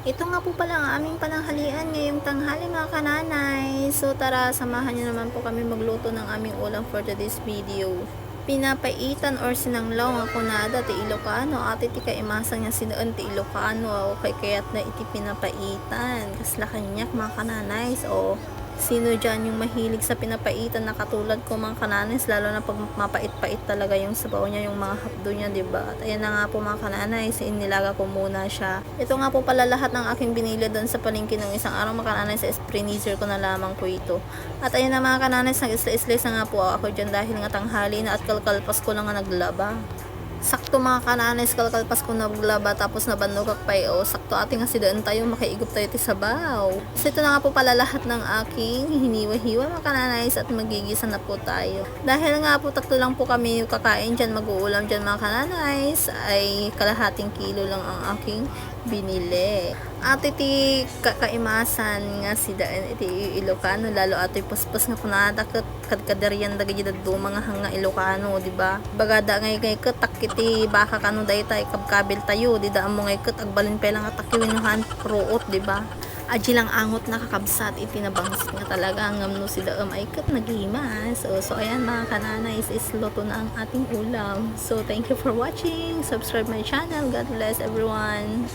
Ito nga po pala ang aming pananghalian ngayong tanghali mga kananay. So tara, samahan niyo naman po kami magluto ng aming ulam for today's video. Pinapaitan or sinanglaw nga kunada ti Ilocano ati ti kaimasan nga sinaan ti Ilocano o kay kaya't na iti pinapaitan. Kasla kanyak mga kananay. So sino dyan yung mahilig sa pinapaitan na katulad ko mga kananis, lalo na pag mapait-pait talaga yung sabaw niya, yung mga hapdo niya, diba? At ayan na nga po mga kananis, inilaga ko muna siya. Ito nga po pala lahat ng aking binili doon sa palengke ng isang araw mga kananis, sa freezer ko na lamang po ito. At ayan na mga kananis, nag-isla-isla na nga po ako dyan dahil nga tanghali na at kalkalpas ko lang nga naglaba. Sakto mga kananis, kalkalpas ko na naglaba tapos nabandog pa o sakto ating nga sidaan tayo makaigop tayo ti sabaw. So ito na nga po pala lahat ng aking hiniwa-hiwa mga kananis at magigisa na po tayo. Dahil nga po tatlo lang po kami kakain dyan, mag-uulam dyan mga kananis, ay kalahating kilo lang ang aking binili. At iti kakaimasan nga si daan iti Ilocano, lalo ato'y paspos nga kunada kadkaderian dagiti daddo mga hanga Ilocano, di ba? Bagada ngay ketak iti baka kanu daytay kabkabil tayo, di daan mo ngay ket agbalin pa lang atakiwin han proot, di ba? Aji lang angot nakakabsat iti nabangsit nga talaga ngam no si daam ay ket naghimas. So ayan mga kananay, is luto na ang ating ulam. So thank you for watching. Subscribe my channel. God bless everyone.